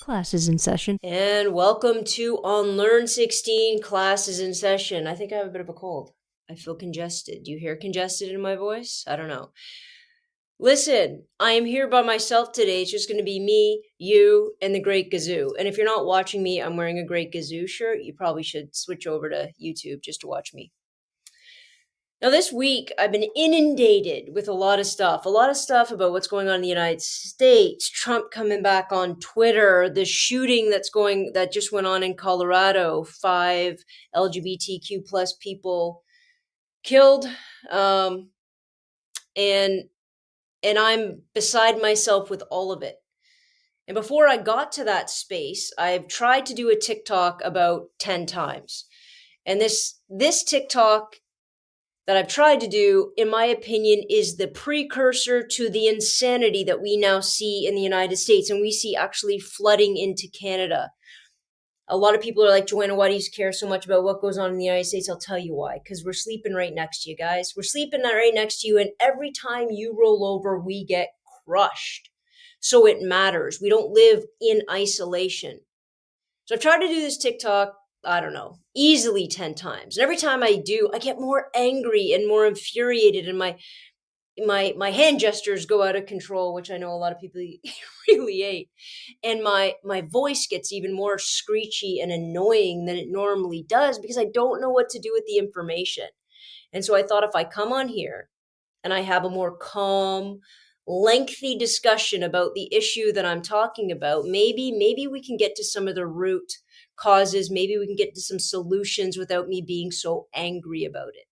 Classes in session. And welcome to On Learn 16 Classes in Session. I think I have a bit of a cold. I feel congested. Do you hear congested in my voice? I don't know. Listen, I am here by myself today. It's just going to be me, you, and the Great Gazoo. And if you're not watching me, I'm wearing a Great Gazoo shirt. You probably should switch over to YouTube just to watch me. Now, this week, I've been inundated with a lot of stuff about what's going on in the United States, Trump coming back on Twitter, the shooting that just went on in Colorado, 5 LGBTQ plus people killed, and I'm beside myself with all of it. And before I got to that space, I've tried to do a TikTok about 10 times. And this TikTok that I've tried to do, in my opinion, is the precursor to the insanity that we now see in the United States, and we see actually flooding into Canada. A lot of people are like, Joanna, why do you care so much about what goes on in the United States? I'll tell you why. Because we're sleeping right next to you, guys. We're sleeping right next to you, and every time you roll over, we get crushed. So it matters. We don't live in isolation. So I've tried to do this TikTok, I don't know, easily 10 times. And every time I do, I get more angry and more infuriated, and my hand gestures go out of control, which I know a lot of people really hate. And my voice gets even more screechy and annoying than it normally does because I don't know what to do with the information. And so I thought if I come on here and I have a more calm, lengthy discussion about the issue that I'm talking about, maybe we can get to some of the root causes. Maybe we can get to some solutions without me being so angry about it.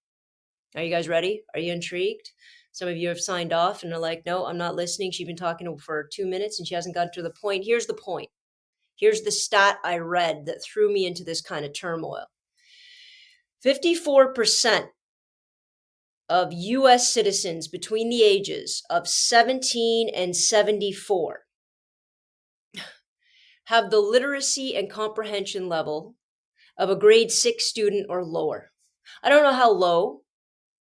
Are you guys ready? Are you intrigued? Some of you have signed off and are like, no, I'm not listening. She's been talking for 2 minutes and she hasn't gotten to the point. Here's the point. Here's the stat I read that threw me into this kind of turmoil. 54% of U.S. citizens between the ages of 17 and 74 have the literacy and comprehension level of a grade 6 student or lower. I don't know how low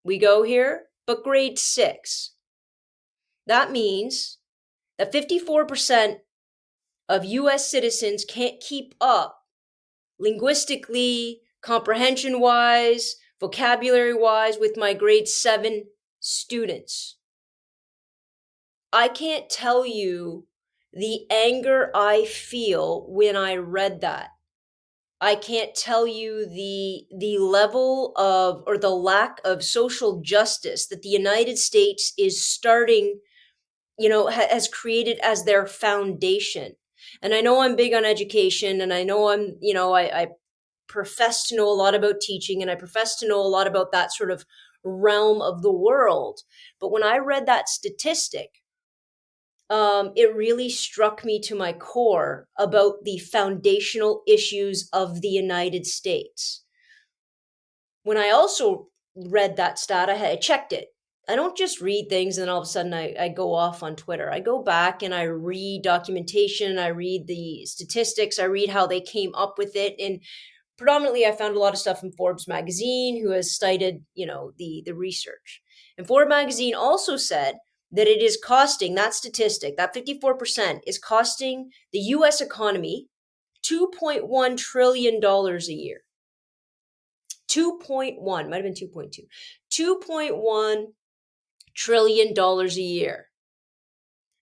we go here, but grade 6. That means that 54% of U.S. citizens can't keep up linguistically, comprehension-wise, vocabulary-wise with my grade 7 students. I can't tell you the anger I feel when I read that. I can't tell you the level of, or the lack of social justice that the United States is starting, has created as their foundation. And I know I'm big on education, and I know I profess to know a lot about teaching, and I profess to know a lot about that sort of realm of the world. But when I read that statistic, it really struck me to my core about the foundational issues of the United States. When I also read that stat, I checked it. I don't just read things and then all of a sudden I go off on Twitter. I go back and I read documentation, I read the statistics, I read how they came up with it. And predominantly I found a lot of stuff in Forbes magazine, who has cited, the research. And Forbes magazine also said that it is costing, that statistic, that 54% is costing the U.S. economy $2.1 trillion a year. 2.1, might have been 2.2. $2.1 trillion a year.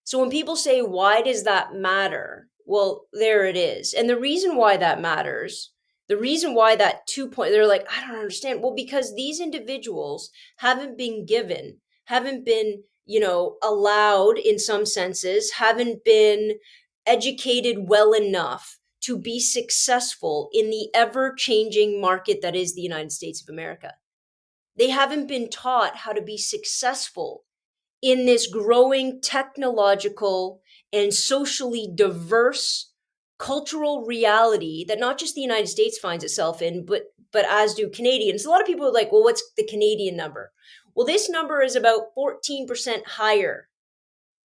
So when people say, why does that matter? Well, there it is. And the reason why that matters, the reason why that they're like, I don't understand. Well, because these individuals haven't been allowed in some senses, haven't been educated well enough to be successful in the ever-changing market that is the United States of America. They haven't been taught how to be successful in this growing technological and socially diverse cultural reality that not just the United States finds itself in, but as do Canadians. A lot of people are like, well, what's the Canadian number? Well, this number is about 14% higher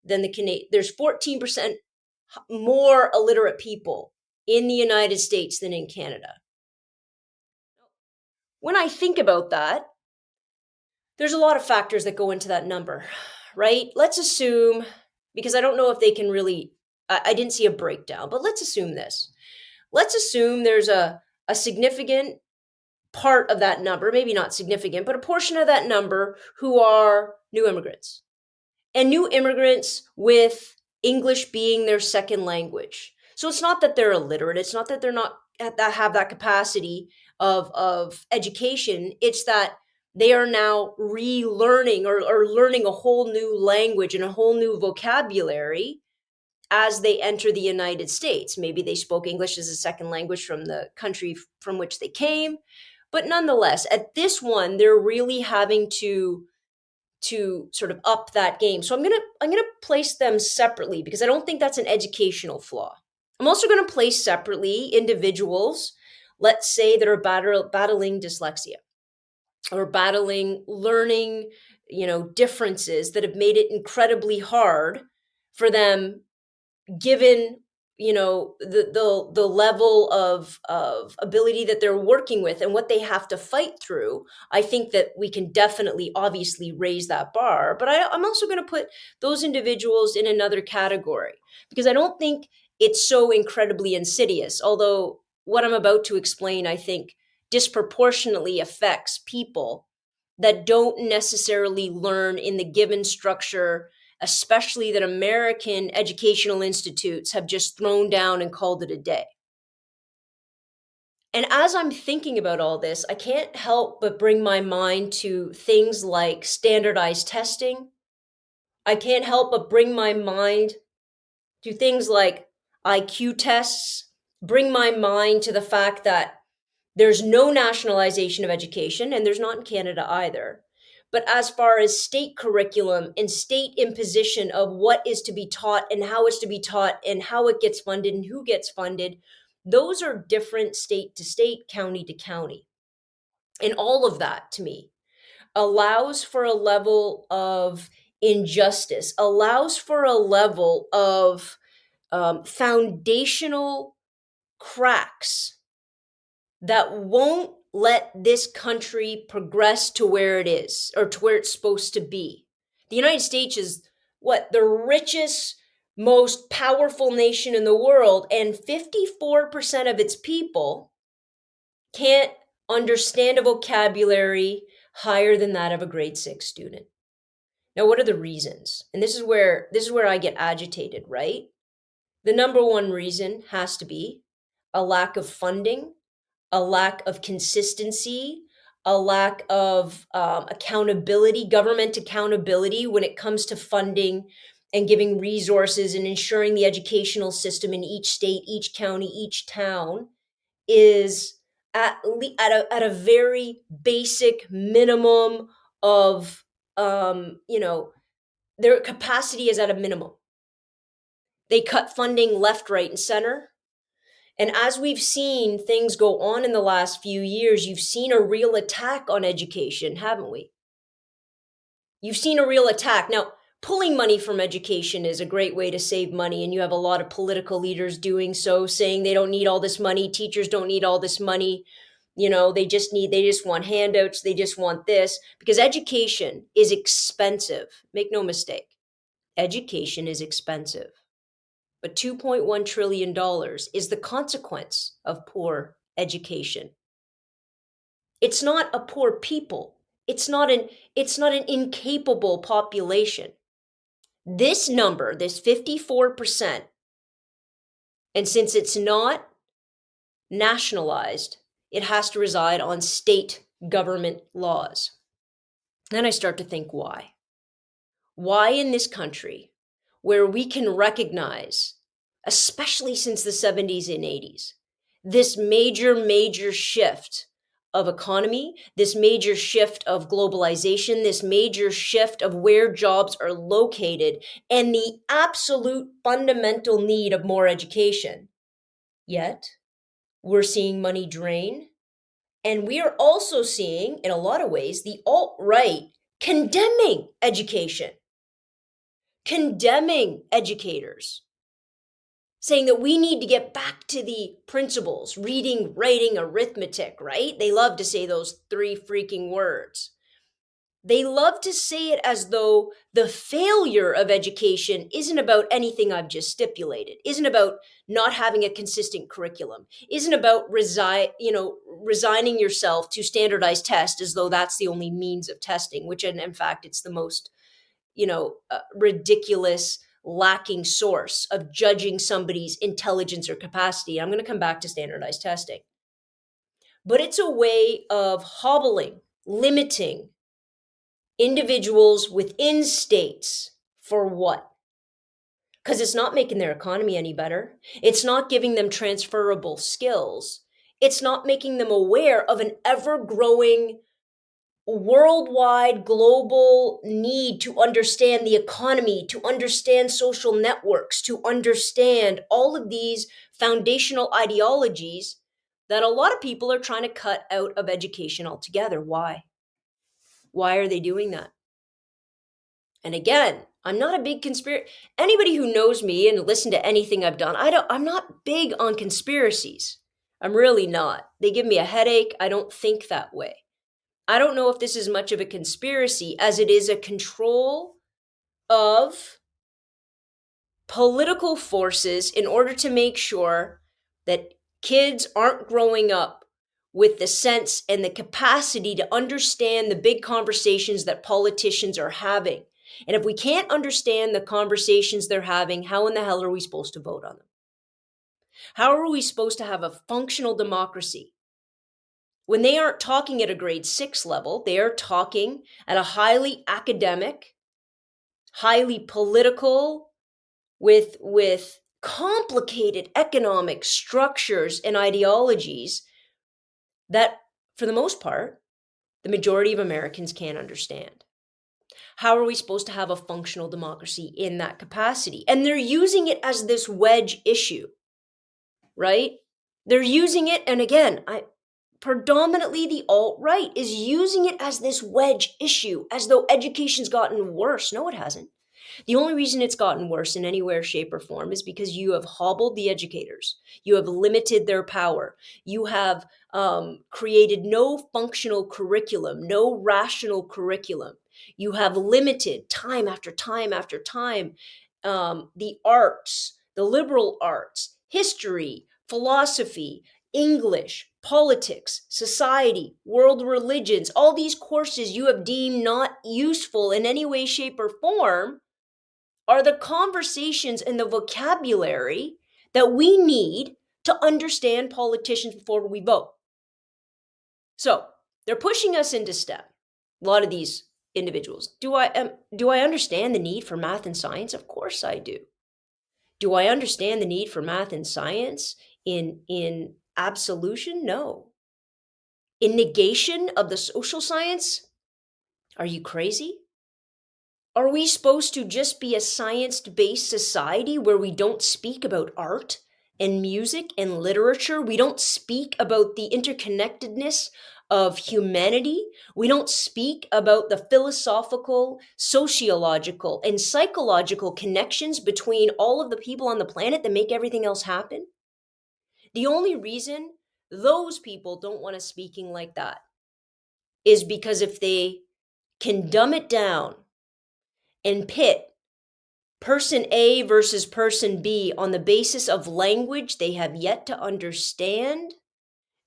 than the Canadian. There's 14% more illiterate people in the United States than in Canada. When I think about that, there's a lot of factors that go into that number, right? Let's assume, because I don't know if they can really I didn't see a breakdown, but let's assume this. Let's assume there's a significant part of that number, maybe not significant, but a portion of that number who are new immigrants. And new immigrants with English being their second language. So it's not that they're illiterate, it's not that they're not that have that capacity of education, it's that they are now relearning or learning a whole new language and a whole new vocabulary as they enter the United States. Maybe they spoke English as a second language from the country from which they came, but nonetheless, at this one, they're really having to sort of up that game. So I'm gonna place them separately because I don't think that's an educational flaw. I'm also going to place separately individuals, let's say, that are battling dyslexia or battling learning, differences that have made it incredibly hard for them, given the level of ability that they're working with and what they have to fight through. I think that we can definitely obviously raise that bar, but I'm also going to put those individuals in another category because I don't think it's so incredibly insidious, although what I'm about to explain, I think, disproportionately affects people that don't necessarily learn in the given structure, especially that American educational institutes have just thrown down and called it a day. And as I'm thinking about all this, I can't help but bring my mind to things like standardized testing. I can't help but bring my mind to things like IQ tests, bring my mind to the fact that there's no nationalization of education, and there's not in Canada either. But as far as state curriculum and state imposition of what is to be taught and how it's to be taught and how it gets funded and who gets funded, those are different state to state, county to county. And all of that, to me, allows for a level of injustice, allows for a level of foundational cracks that won't let this country progress to where it is or to where it's supposed to be. The United States is what? The richest, most powerful nation in the world, and 54% of its people can't understand a vocabulary higher than that of a grade 6 student. Now, what are the reasons? And this is where I get agitated, right? The number one reason has to be a lack of funding, a lack of consistency, a lack of accountability, government accountability when it comes to funding and giving resources and ensuring the educational system in each state, each county, each town is at a very basic minimum of, their capacity is at a minimum. They cut funding left, right, and center. And as we've seen things go on in the last few years, you've seen a real attack on education, haven't we? You've seen a real attack. Now, pulling money from education is a great way to save money, and you have a lot of political leaders doing so, saying they don't need all this money, teachers don't need all this money, they just want handouts, they just want this, because education is expensive. Make no mistake. Education is expensive. But $2.1 trillion is the consequence of poor education. It's not a poor people. It's not an incapable population. This number, this 54%, and since it's not nationalized, it has to reside on state government laws. Then I start to think why. Why in this country, where we can recognize, especially since the 70s and 80s, this major shift of economy, this major shift of globalization, this major shift of where jobs are located, and the absolute fundamental need of more education. Yet, we're seeing money drain, and we are also seeing, in a lot of ways, the alt-right condemning education, condemning educators, saying that we need to get back to the principles, reading, writing, arithmetic, right? They love to say those three freaking words. They love to say it as though the failure of education isn't about anything I've just stipulated, isn't about not having a consistent curriculum, isn't about resigning yourself to standardized tests as though that's the only means of testing, which in fact it's the most ridiculous, lacking source of judging somebody's intelligence or capacity. I'm going to come back to standardized testing. But it's a way of hobbling, limiting individuals within states for what? Because it's not making their economy any better. It's not giving them transferable skills. It's not making them aware of an ever-growing worldwide global need to understand the economy, to understand social networks, to understand all of these foundational ideologies that a lot of people are trying to cut out of education altogether. Why? Why are they doing that? And again, I'm not a big conspiracy. Anybody who knows me and listened to anything I've done, I'm not big on conspiracies. I'm really not. They give me a headache. I don't think that way. I don't know if this is much of a conspiracy as it is a control of political forces in order to make sure that kids aren't growing up with the sense and the capacity to understand the big conversations that politicians are having. And if we can't understand the conversations they're having, how in the hell are we supposed to vote on them? How are we supposed to have a functional democracy? When they aren't talking at a grade 6 level, they are talking at a highly academic, highly political, with complicated economic structures and ideologies that, for the most part, the majority of Americans can't understand. How are we supposed to have a functional democracy in that capacity? And they're using it as this wedge issue, right? They're using it, and again, predominantly the alt-right is using it as this wedge issue, as though education's gotten worse. No, it hasn't. The only reason it's gotten worse in any way, shape, or form is because you have hobbled the educators. You have limited their power. You have created no functional curriculum, no rational curriculum. You have limited time after time after time the arts, the liberal arts, history, philosophy, English, politics, society, world religions, all these courses you have deemed not useful in any way, shape, or form are the conversations and the vocabulary that we need to understand politicians before we vote. So they're pushing us into STEM. A lot of these individuals. Do I understand the need for math and science? Of course I do. Do I understand the need for math and science in absolution? No. In negation of the social science? Are you crazy? Are we supposed to just be a science-based society where we don't speak about art and music and literature? We don't speak about the interconnectedness of humanity. We don't speak about the philosophical, sociological, and psychological connections between all of the people on the planet that make everything else happen. The only reason those people don't want us speaking like that is because if they can dumb it down and pit person A versus person B on the basis of language they have yet to understand,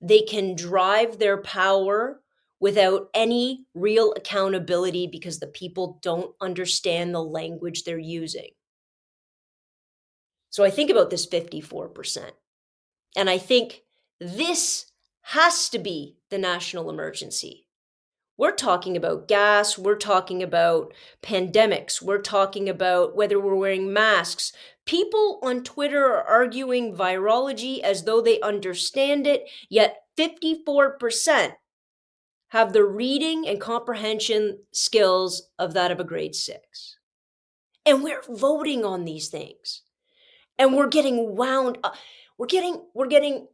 they can drive their power without any real accountability because the people don't understand the language they're using. So I think about this 54%, and I think this has to be the national emergency. We're talking about gas, we're talking about pandemics, we're talking about whether we're wearing masks. People on Twitter are arguing virology as though they understand it, yet 54% have the reading and comprehension skills of that of a grade 6. And we're voting on these things. And we're getting wound up. We're getting,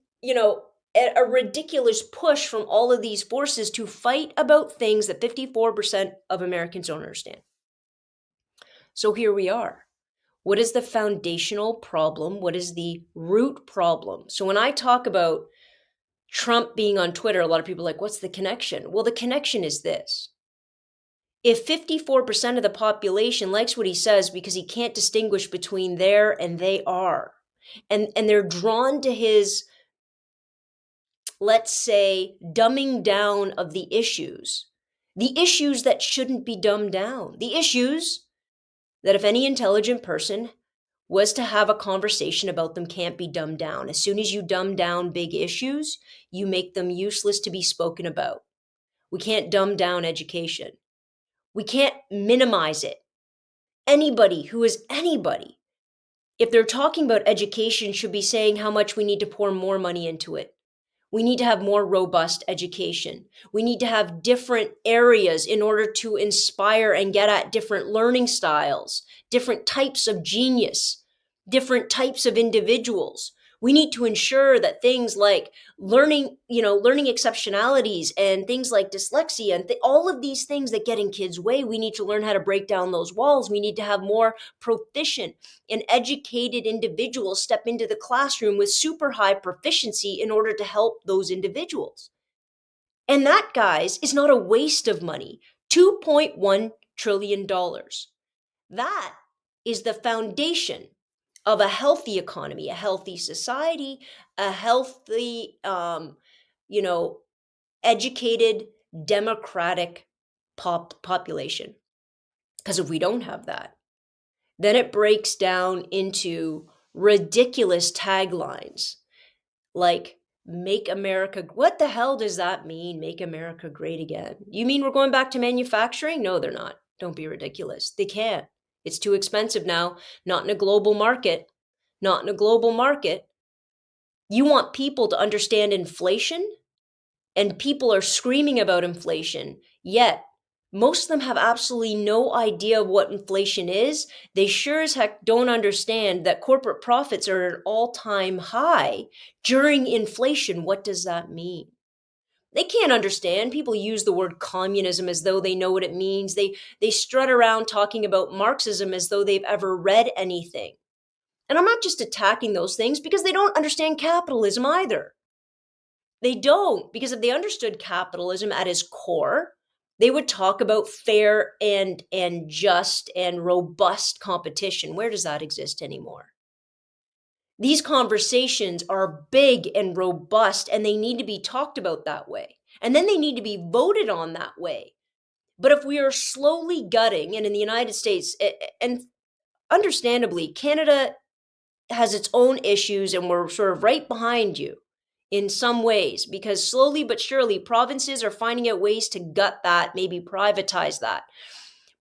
a ridiculous push from all of these forces to fight about things that 54% of Americans don't understand. So here we are. What is the foundational problem? What is the root problem? So when I talk about Trump being on Twitter, a lot of people are like, what's the connection? Well, the connection is this. If 54% of the population likes what he says because he can't distinguish between there and they are, and they're drawn to his, let's say, dumbing down of the issues that shouldn't be dumbed down, the issues that if any intelligent person was to have a conversation about them can't be dumbed down. As soon as you dumb down big issues, you make them useless to be spoken about. We can't dumb down education. We can't minimize it. Anybody who is anybody, if they're talking about education, should be saying how much we need to pour more money into it. We need to have more robust education. We need to have different areas in order to inspire and get at different learning styles, different types of genius, different types of individuals. We need to ensure that things like learning exceptionalities and things like dyslexia and all of these things that get in kids' way, we need to learn how to break down those walls. We need to have more proficient and educated individuals step into the classroom with super high proficiency in order to help those individuals. And that, guys, is not a waste of money. $2.1 trillion. That is the foundation of a healthy economy, a healthy society, a healthy, educated, democratic population. Because if we don't have that, then it breaks down into ridiculous taglines like "Make America." What the hell does that mean? Make America great again. You mean we're going back to manufacturing? No, they're not. Don't be ridiculous. They can't. It's too expensive now. Not in a global market. Not in a global market. You want people to understand inflation? And people are screaming about inflation, yet most of them have absolutely no idea what inflation is. They sure as heck don't understand that corporate profits are at an all-time high during inflation. What does that mean? They can't understand. People use the word communism as though they know what it means. They strut around talking about Marxism as though they've ever read anything. And I'm not just attacking those things because they don't understand capitalism either. They don't, because if they understood capitalism at its core, they would talk about fair and just and robust competition. Where does that exist anymore? These conversations are big and robust, and they need to be talked about that way. And then they need to be voted on that way. But if we are slowly gutting, and in the United States, and understandably, Canada has its own issues, and we're sort of right behind you in some ways, because slowly but surely provinces are finding out ways to gut that, maybe privatize that.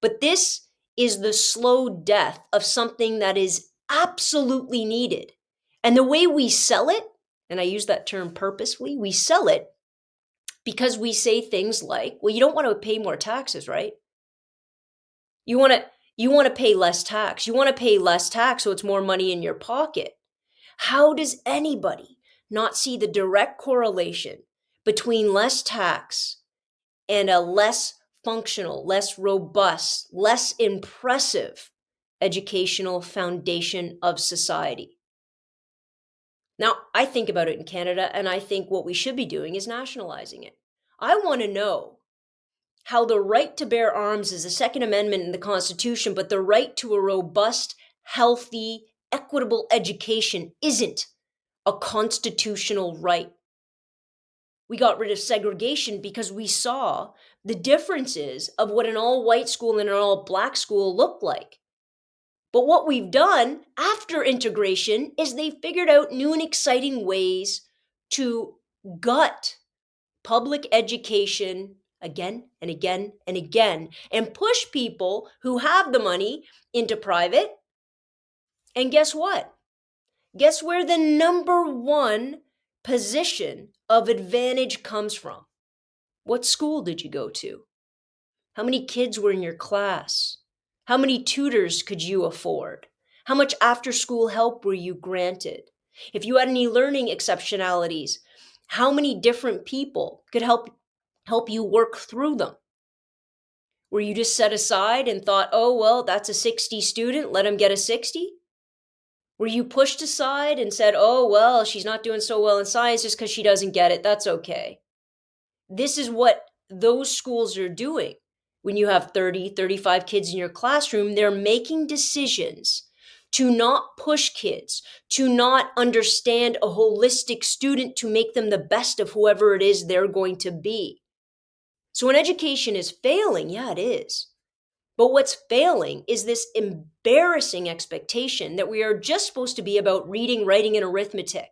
But this is the slow death of something that is absolutely needed. And the way we sell it, and I use that term purposefully, we sell it because we say things like, well, you don't want to pay more taxes, right? You want to pay less tax. You want to pay less tax so it's more money in your pocket. How does anybody not see the direct correlation between less tax and a less functional, less robust, less impressive educational foundation of society? Now, I think about it in Canada, and I think what we should be doing is nationalizing it. I want to know how the right to bear arms is the Second Amendment in the Constitution, but the right to a robust, healthy, equitable education isn't a constitutional right. We got rid of segregation because we saw the differences of what an all-white school and an all-black school looked like. But what we've done after integration is they figured out new and exciting ways to gut public education again and again and again and push people who have the money into private. And guess what? Guess where the number one position of advantage comes from? What school did you go to? How many kids were in your class? How many tutors could you afford? How much after-school help were you granted? If you had any learning exceptionalities, how many different people could help you work through them? Were you just set aside and thought, oh, well, that's a 60 student, let him get a 60? Were you pushed aside and said, oh, well, she's not doing so well in science just because she doesn't get it, that's okay? This is what those schools are doing. when you have 30, 35 kids in your classroom, they're making decisions to not push kids, to not understand a holistic student to make them the best of whoever it is they're going to be. So when education is failing, yeah, it is. But what's failing is this embarrassing expectation that we are just supposed to be about reading, writing, and arithmetic.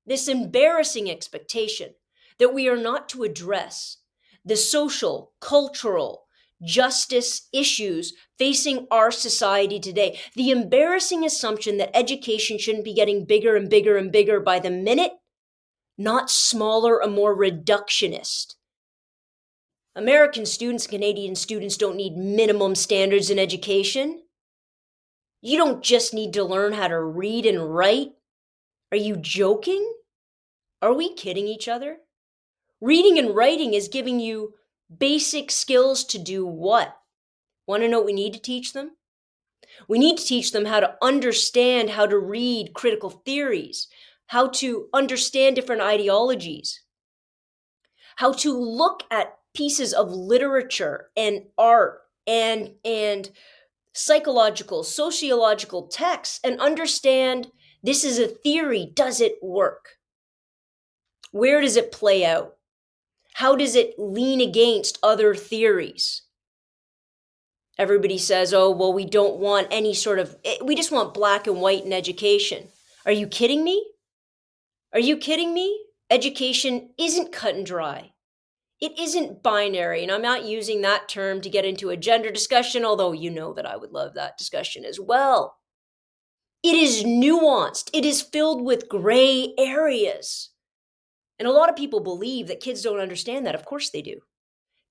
This embarrassing expectation that we are not to address the social, cultural, justice issues facing our society today. The embarrassing assumption that education shouldn't be getting bigger and bigger and bigger by the minute, not smaller and more reductionist. American students, Canadian students don't need minimum standards in education. You don't just need to learn how to read and write. Are you joking? Are we kidding each other? Reading and writing is giving you basic skills to do what? Want to know what we need to teach them? We need to teach them how to understand how to read critical theories, how to understand different ideologies, how to look at pieces of literature and art and psychological, sociological texts and understand this is a theory. Does it work? Where does it play out? How does it lean against other theories? Everybody says, oh, well, we don't want any sort of, we just want black and white in education. Are you kidding me? Are you kidding me? Education isn't cut and dry. It isn't binary, and I'm not using that term to get into a gender discussion, although you know that I would love that discussion as well. It is nuanced. It is filled with gray areas. And a lot of people believe that kids don't understand that. Of course they do.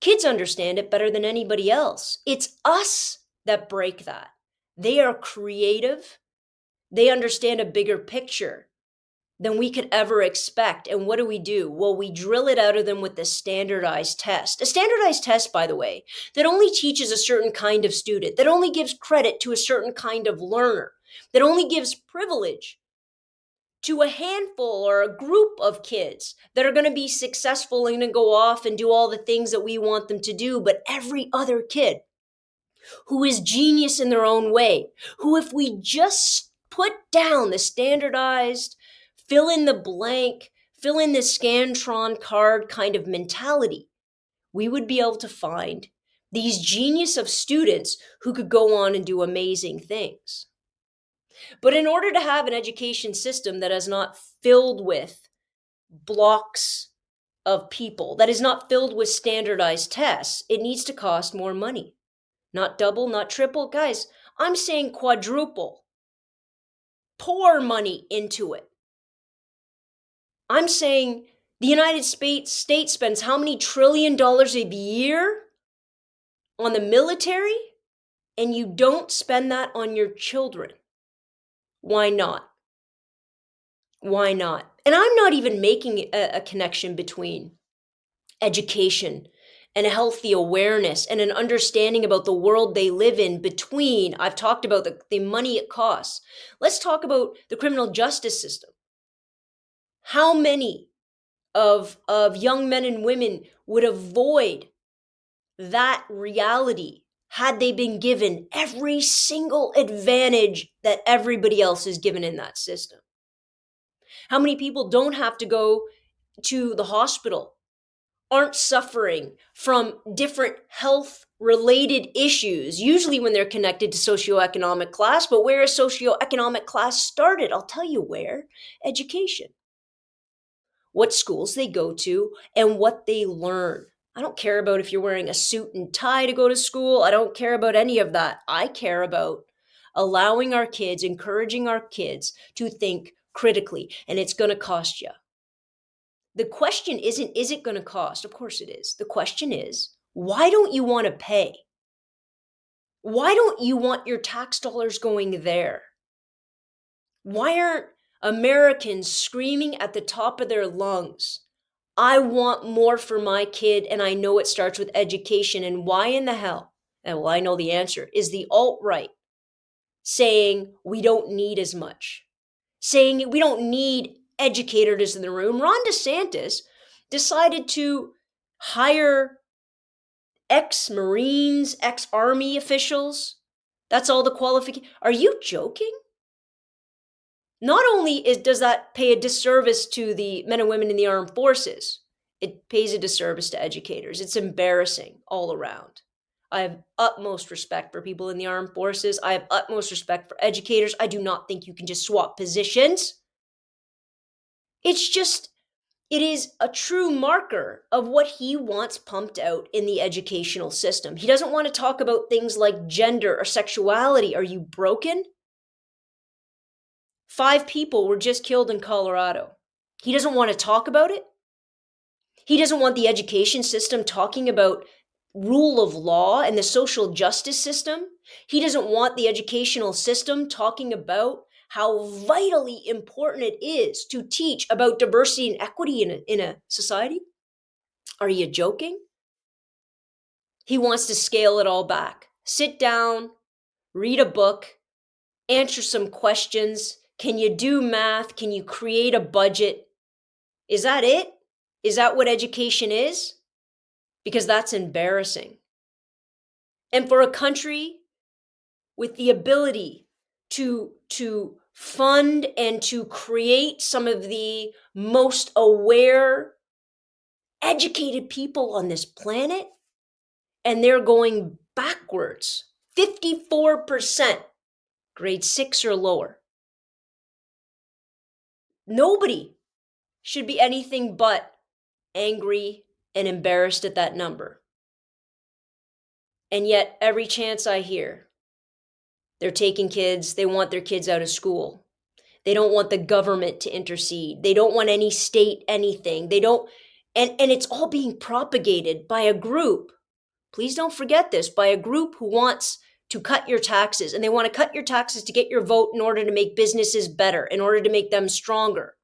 Kids understand it better than anybody else. It's us that break that. They are creative. They understand a bigger picture than we could ever expect. And what do? Well, we drill it out of them with the standardized test. A standardized test, by the way, that only teaches a certain kind of student, that only gives credit to a certain kind of learner, that only gives privilege to a handful or a group of kids that are going to be successful and going to go off and do all the things that we want them to do. But every other kid who is genius in their own way, who if we just put down the standardized, fill in the blank, fill in the Scantron card kind of mentality, we would be able to find these genius of students who could go on and do amazing things. But in order to have an education system that is not filled with blocks of people, that is not filled with standardized tests, it needs to cost more money. Not double, not triple. Guys, I'm saying quadruple. Pour money into it. I'm saying the United States spends how many $1 trillion a year on the military, and you don't spend that on your children. Why not? Why not? And I'm not even making a connection between education and a healthy awareness and an understanding about the world they live in between. I've talked about the money it costs. Let's talk about the criminal justice system. How many of young men and women would avoid that reality had they been given every single advantage that everybody else is given in that system? How many people don't have to go to the hospital, aren't suffering from different health related issues, usually when they're connected to socioeconomic class? But where is socioeconomic class started? I'll tell you where. Education. What schools they go to and what they learn. I don't care about if you're wearing a suit and tie to go to school. I don't care about any of that. I care about allowing our kids, encouraging our kids to think critically, and it's going to cost you. The question isn't, is it going to cost? Of course it is. The question is, why don't you want to pay? Why don't you want your tax dollars going there? Why aren't Americans screaming at the top of their lungs, I want more for my kid, and I know it starts with education? And why in the hell, and well, I know the answer, is the alt-right saying we don't need as much, saying we don't need educators in the room? Ron DeSantis decided to hire ex-Marines, ex-Army officials. That's all the qualification. Are you joking? Not only does that pay a disservice to the men and women in the armed forces, it pays a disservice to educators. It's embarrassing all around. I have utmost respect for people in the armed forces. I have utmost respect for educators. I do not think you can just swap positions. It is a true marker of what he wants pumped out in the educational system. He doesn't want to talk about things like gender or sexuality. Are you broken? 5 people were just killed in Colorado. He doesn't want to talk about it. He doesn't want the education system talking about rule of law and the social justice system. He doesn't want the educational system talking about how vitally important it is to teach about diversity and equity in a society. Are you joking? He wants to scale it all back. Sit down, read a book, answer some questions. Can you do math? Can you create a budget? Is that it? Is that what education is? Because that's embarrassing. And for a country with the ability to fund and to create some of the most aware, educated people on this planet, and they're going backwards, 54%, grade 6 or lower. Nobody should be anything but angry and embarrassed at that number. And yet, every chance I hear, they're taking kids, they want their kids out of school. They don't want the government to intercede. They don't want any state anything. They don't, and it's all being propagated by a group. Please don't forget this, by a group who wants to cut your taxes. And they want to cut your taxes to get your vote in order to make businesses better, in order to make them stronger.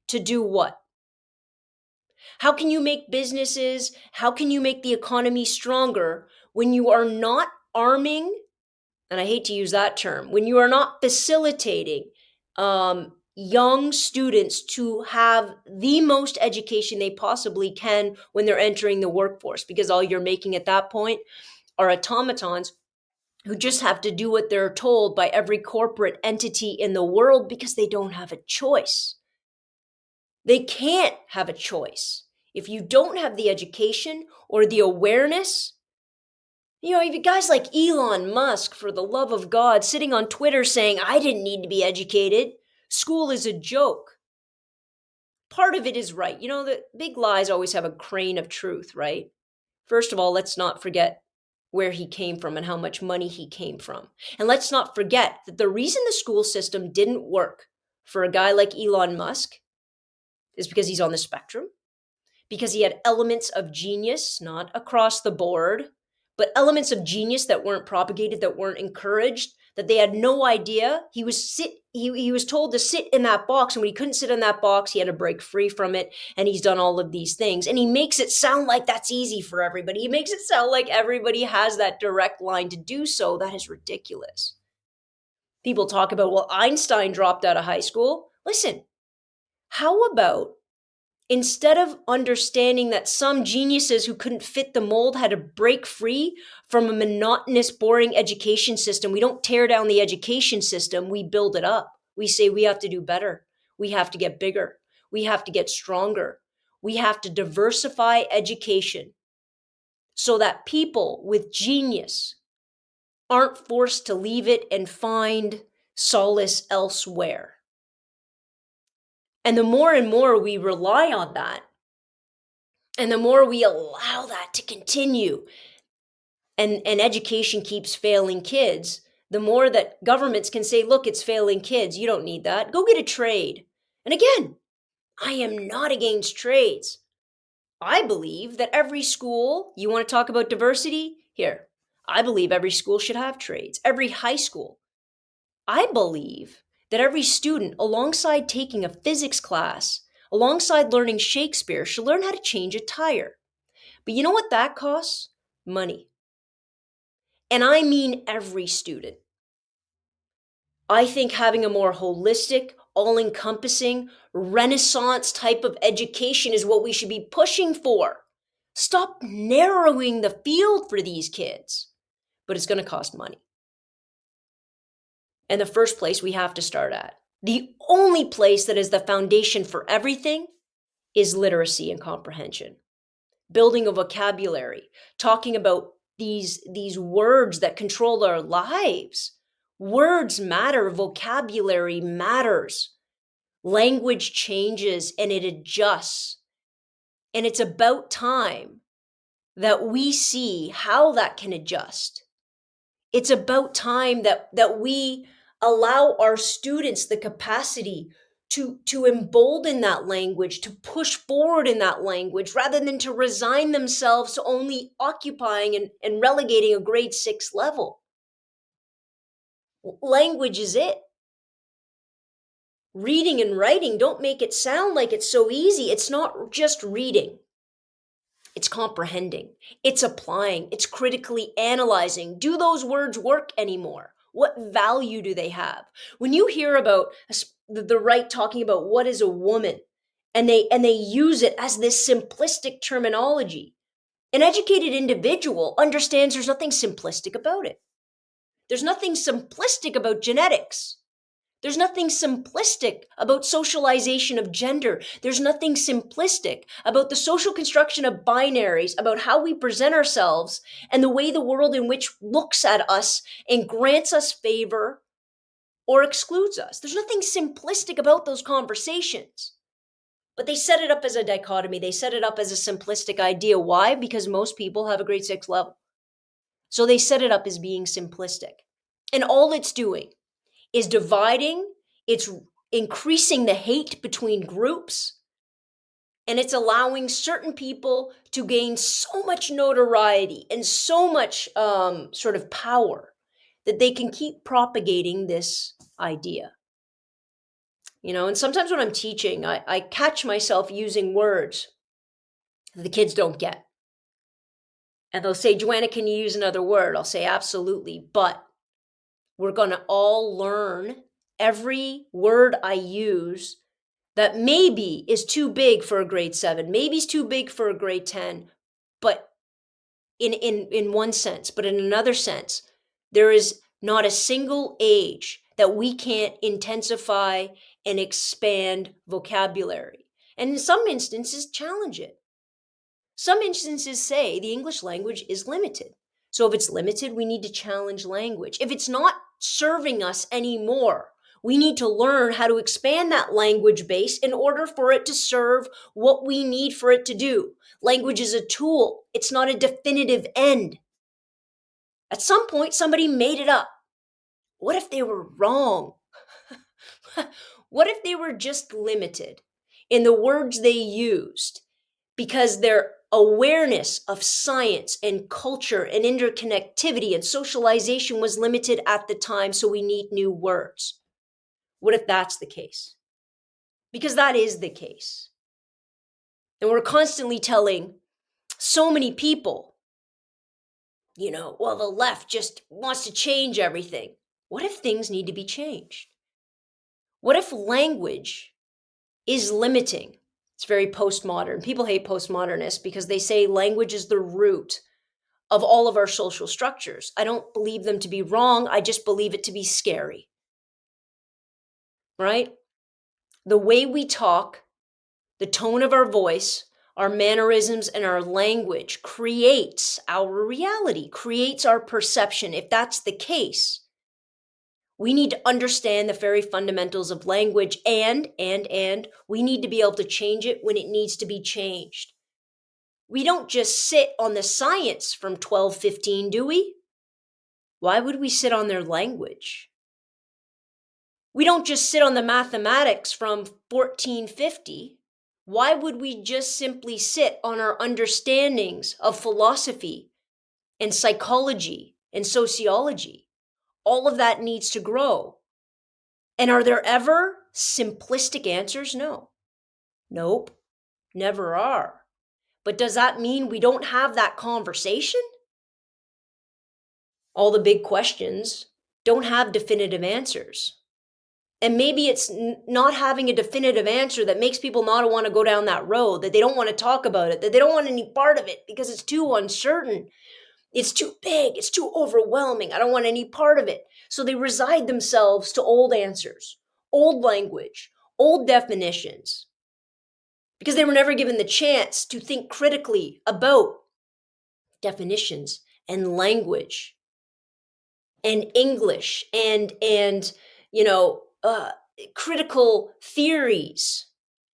To do what? How can you make businesses, how can you make the economy stronger when you are not arming, and I hate to use that term, when you are not facilitating young students to have the most education they possibly can when they're entering the workforce? Because all you're making at that point are automatons who just have to do what they're told by every corporate entity in the world because they don't have a choice. They can't have a choice. If you don't have the education or the awareness, you guys like Elon Musk, for the love of God, sitting on Twitter saying, I didn't need to be educated. School is a joke. Part of it is right. The big lies always have a grain of truth, right? First of all, let's not forget where he came from and how much money he came from. And let's not forget that the reason the school system didn't work for a guy like Elon Musk is because he's on the spectrum, because he had elements of genius, not across the board, but elements of genius that weren't propagated, that weren't encouraged, that they had no idea. He was told to sit in that box, and when he couldn't sit in that box, he had to break free from it, and he's done all of these things. And he makes it sound like that's easy for everybody. He makes it sound like everybody has that direct line to do so. That is ridiculous. People talk about, well, Einstein dropped out of high school. Listen, how about instead of understanding that some geniuses who couldn't fit the mold had to break free from a monotonous, boring education system, we don't tear down the education system, we build it up. We say we have to do better. We have to get bigger. We have to get stronger. We have to diversify education so that people with genius aren't forced to leave it and find solace elsewhere. And the more and more we rely on that, and the more we allow that to continue, and education keeps failing kids, the more that governments can say, look, it's failing kids. You don't need that. Go get a trade. And again, I am not against trades. I believe that every school, you want to talk about diversity? Here, I believe every school should have trades, every high school. I believe that every student, alongside taking a physics class, alongside learning Shakespeare, should learn how to change a tire. But you know what that costs? Money. And I mean every student. I think having a more holistic, all-encompassing, Renaissance type of education is what we should be pushing for. Stop narrowing the field for these kids. But it's going to cost money. And the first place we have to start at, the only place that is the foundation for everything, is literacy and comprehension. Building a vocabulary, talking about these words that control our lives. Words matter, vocabulary matters. Language changes and it adjusts. And it's about time that we see how that can adjust. It's about time that we allow our students the capacity to embolden that language, to push forward in that language, rather than to resign themselves to only occupying and relegating a grade 6 level. Language is it. Reading and writing, don't make it sound like it's so easy. It's not just reading. It's comprehending. It's applying. It's critically analyzing. Do those words work anymore? What value do they have? When you hear about the right talking about what is a woman, and they use it as this simplistic terminology, an educated individual understands there's nothing simplistic about it. There's nothing simplistic about genetics. There's nothing simplistic about socialization of gender. There's nothing simplistic about the social construction of binaries, about how we present ourselves and the way the world in which looks at us and grants us favor or excludes us. There's nothing simplistic about those conversations. But they set it up as a dichotomy. They set it up as a simplistic idea. Why? Because most people have a grade 6 level. So they set it up as being simplistic. And all it's doing is dividing, it's increasing the hate between groups, and it's allowing certain people to gain so much notoriety and so much sort of power that they can keep propagating this idea. And sometimes when I'm teaching, I catch myself using words that the kids don't get. And they'll say, Joanna, can you use another word? I'll say, absolutely, but we're going to all learn every word I use that maybe is too big for a grade 7, maybe is too big for a grade 10, but in one sense, but in another sense, there is not a single age that we can't intensify and expand vocabulary. And in some instances, challenge it. Some instances say the English language is limited. So if it's limited, we need to challenge language. If it's not serving us anymore, we need to learn how to expand that language base in order for it to serve what we need for it to do. Language is a tool. It's not a definitive end. At some point, somebody made it up. What if they were wrong? What if they were just limited in the words they used because their awareness of science and culture and interconnectivity and socialization was limited at the time, so we need new words? What if that's the case? Because that is the case. And we're constantly telling so many people, well, the left just wants to change everything. What if things need to be changed? What if language is limiting? It's very postmodern. People hate postmodernists because they say language is the root of all of our social structures. I don't believe them to be wrong. I just believe it to be scary. Right? The way we talk, the tone of our voice, our mannerisms, and our language creates our reality, creates our perception. If that's the case, we need to understand the very fundamentals of language, and we need to be able to change it when it needs to be changed. We don't just sit on the science from 1215, do we? Why would we sit on their language? We don't just sit on the mathematics from 1450. Why would we just simply sit on our understandings of philosophy and psychology and sociology? All of that needs to grow. And are there ever simplistic answers? No. Nope. Never are. But does that mean we don't have that conversation? All the big questions don't have definitive answers. And maybe it's not having a definitive answer that makes people not want to go down that road, that they don't want to talk about it, that they don't want any part of it because it's too uncertain. It's too big. It's too overwhelming. I don't want any part of it. So they resign themselves to old answers, old language, old definitions, because they were never given the chance to think critically about definitions and language and English and critical theories,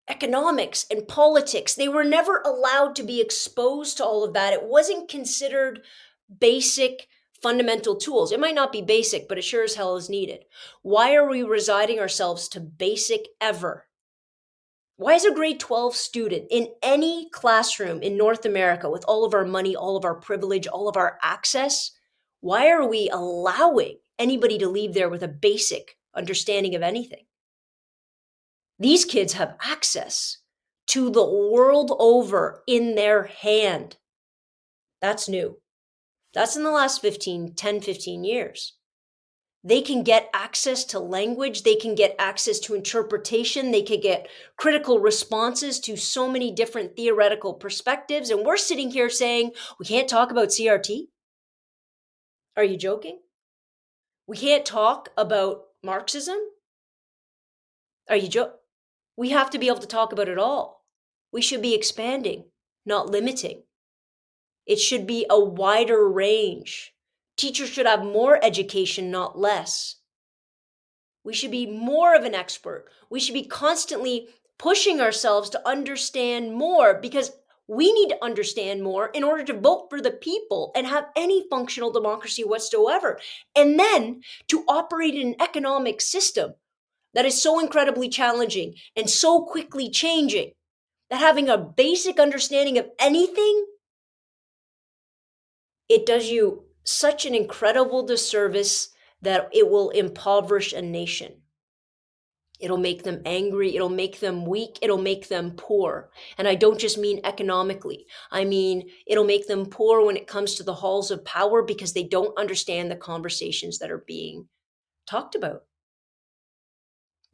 economics and politics. They were never allowed to be exposed to all of that. It wasn't considered basic fundamental tools. It might not be basic, but it sure as hell is needed. Why are we resigning ourselves to basic ever? Why is a grade 12 student in any classroom in North America with all of our money, all of our privilege, all of our access, why are we allowing anybody to leave there with a basic understanding of anything? These kids have access to the world over in their hand. That's new. That's in the last 10, 15 years. They can get access to language. They can get access to interpretation. They can get critical responses to so many different theoretical perspectives. And we're sitting here saying, we can't talk about CRT. Are you joking? We can't talk about Marxism. Are you joking? We have to be able to talk about it all. We should be expanding, not limiting. It should be a wider range. Teachers should have more education, not less. We should be more of an expert. We should be constantly pushing ourselves to understand more because we need to understand more in order to vote for the people and have any functional democracy whatsoever. And then to operate in an economic system that is so incredibly challenging and so quickly changing that having a basic understanding of anything, it does you such an incredible disservice that it will impoverish a nation. It'll make them angry. It'll make them weak. It'll make them poor. And I don't just mean economically. I mean, it'll make them poor when it comes to the halls of power because they don't understand the conversations that are being talked about.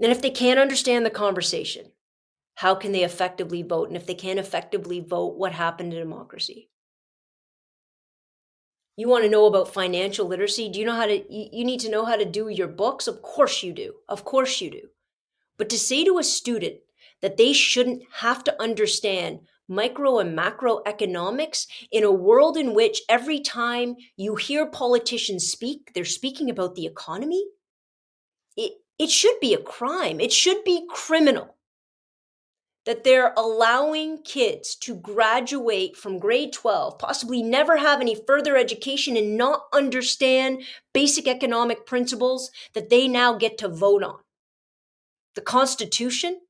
And if they can't understand the conversation, how can they effectively vote? And if they can't effectively vote, what happened to democracy? You want to know about financial literacy? Do you know how to, you need to know how to do your books? Of course you do. Of course you do. But to say to a student that they shouldn't have to understand micro and macroeconomics in a world in which every time you hear politicians speak, they're speaking about the economy, it should be a crime. It should be criminal that they're allowing kids to graduate from grade 12, possibly never have any further education and not understand basic economic principles that they now get to vote on. The Constitution,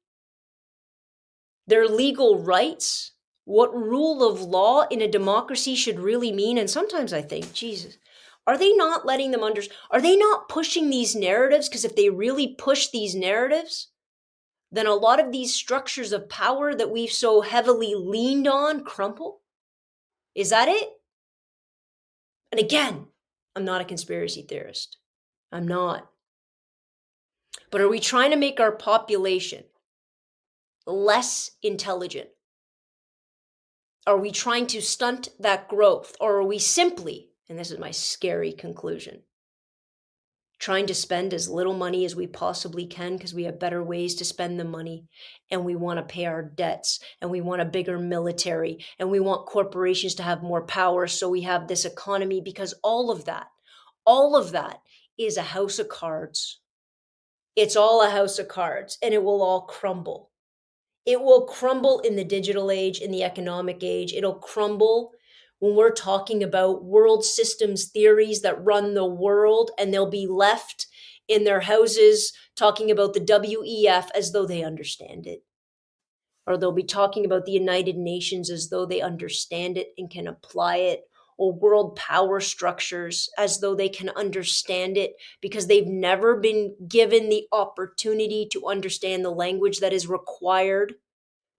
their legal rights, what rule of law in a democracy should really mean. And sometimes I think, Jesus, are they not letting them are they not pushing these narratives? Because if they really push these narratives, then a lot of these structures of power that we've so heavily leaned on crumple. Is that it? And again, I'm not a conspiracy theorist. I'm not. But are we trying to make our population less intelligent? Are we trying to stunt that growth? Or are we simply, and this is my scary conclusion, trying to spend as little money as we possibly can because we have better ways to spend the money, and we want to pay our debts, and we want a bigger military, and we want corporations to have more power, so we have this economy, because all of that is a house of cards. It's all a house of cards, and it will all crumble. It will crumble in the digital age, in the economic age. It'll crumble when we're talking about world systems theories that run the world, and they'll be left in their houses talking about the WEF as though they understand it. Or they'll be talking about the United Nations as though they understand it and can apply it, or world power structures as though they can understand it, because they've never been given the opportunity to understand the language that is required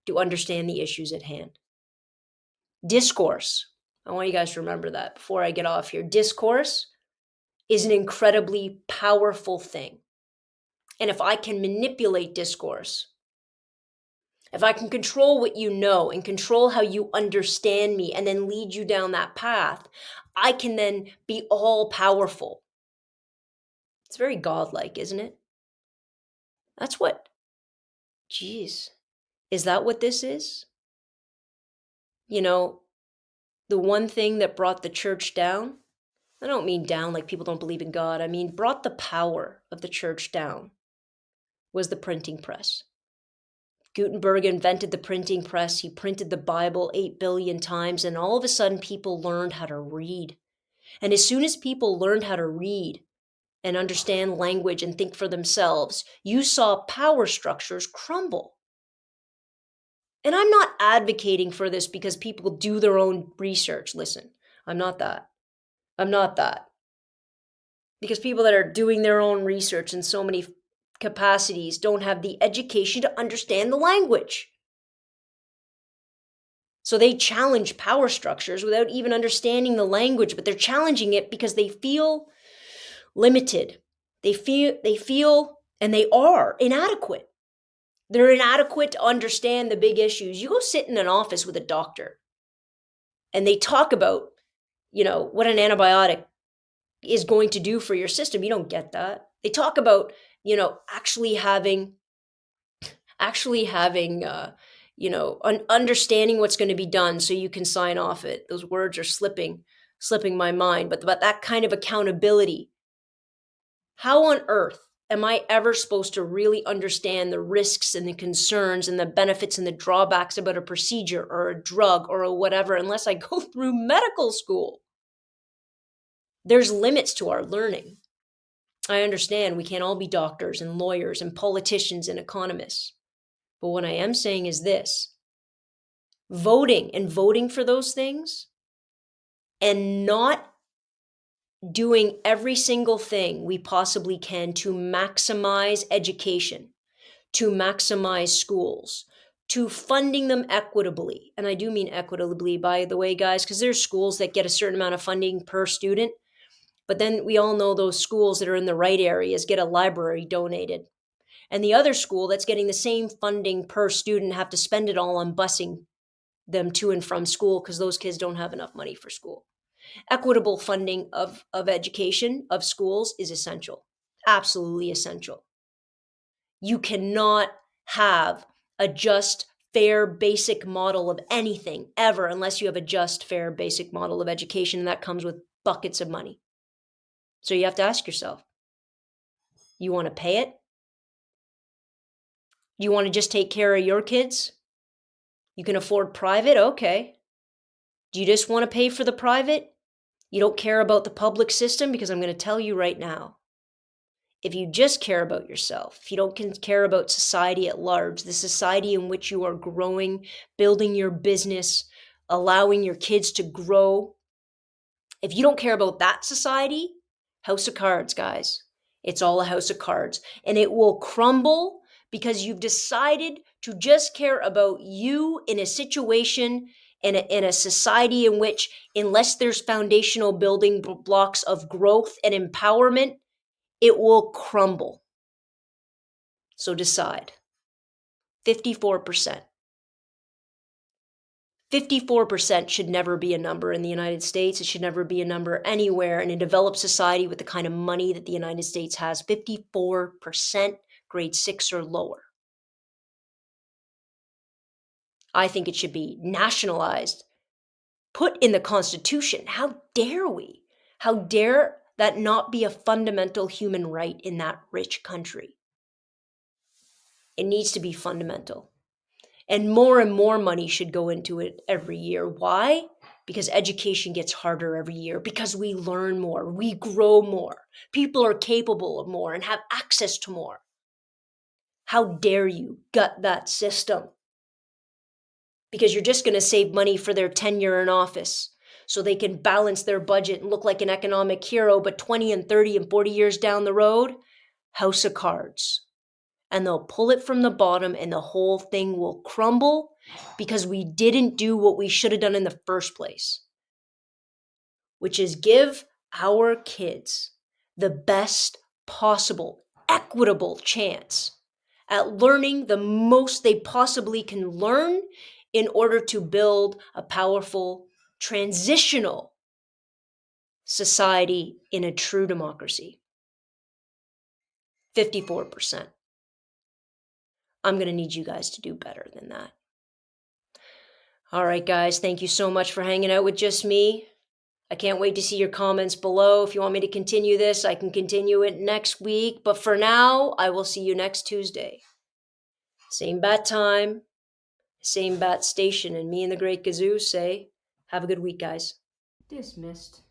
to understand the issues at hand. Discourse. I want you guys to remember that before I get off here. Discourse is an incredibly powerful thing. And if I can manipulate discourse, if I can control what you know and control how you understand me and then lead you down that path, I can then be all powerful. It's very godlike, isn't it? That's what, geez, is that what this is? You know, the one thing that brought the church down, I don't mean down like people don't believe in God, I mean brought the power of the church down, was the printing press. Gutenberg invented the printing press. He printed the Bible 8 billion times, and all of a sudden people learned how to read. And as soon as people learned how to read and understand language and think for themselves, you saw power structures crumble. And I'm not advocating for this because people do their own research. Listen, I'm not that. I'm not that. Because people that are doing their own research in so many capacities don't have the education to understand the language. So they challenge power structures without even understanding the language, but they're challenging it because they feel limited. They feel, and they are inadequate. They're inadequate to understand the big issues. You go sit in an office with a doctor and they talk about, what an antibiotic is going to do for your system. You don't get that. They talk about, actually having understanding what's going to be done so you can sign off it. Those words are slipping my mind, but that kind of accountability. How on earth am I ever supposed to really understand the risks and the concerns and the benefits and the drawbacks about a procedure or a drug or a whatever unless I go through medical school? There's limits to our learning. I understand we can't all be doctors and lawyers and politicians and economists. But what I am saying is this: voting for those things and not doing every single thing we possibly can to maximize education, to maximize schools, to funding them equitably. And I do mean equitably, by the way, guys, because there's schools that get a certain amount of funding per student. But then we all know those schools that are in the right areas get a library donated. And the other school that's getting the same funding per student have to spend it all on busing them to and from school because those kids don't have enough money for school. Equitable funding of education, of schools, is essential. Absolutely essential. You cannot have a just, fair, basic model of anything ever unless you have a just, fair, basic model of education, and that comes with buckets of money. So you have to ask yourself, you want to pay it? You want to just take care of your kids? You can afford private? Okay. Do you just want to pay for the private? You don't care about the public system? Because I'm going to tell you right now, if you just care about yourself, if you don't care about society at large, the society in which you are growing, building your business, allowing your kids to grow, if you don't care about that society, house of cards, guys. It's all a house of cards. And it will crumble because you've decided to just care about you in a situation, in a society in which, unless there's foundational building blocks of growth and empowerment, it will crumble. So decide. 54%. 54% should never be a number in the United States. It should never be a number anywhere in a developed society with the kind of money that the United States has. 54% grade 6 or lower. I think it should be nationalized, put in the Constitution. How dare we? How dare that not be a fundamental human right in that rich country? It needs to be fundamental. And more money should go into it every year. Why? Because education gets harder every year. Because we learn more. We grow more. People are capable of more and have access to more. How dare you gut that system? Because you're just going to save money for their tenure in office so they can balance their budget and look like an economic hero, but 20 and 30 and 40 years down the road, house of cards. And they'll pull it from the bottom and the whole thing will crumble because we didn't do what we should have done in the first place, which is give our kids the best possible equitable chance at learning the most they possibly can learn in order to build a powerful transitional society in a true democracy. 54%. I'm going to need you guys to do better than that. All right, guys, thank you so much for hanging out with just me. I can't wait to see your comments below. If you want me to continue this, I can continue it next week. But for now, I will see you next Tuesday. Same bat time, same bat station. And me and the Great Gazoo say, have a good week, guys. Dismissed.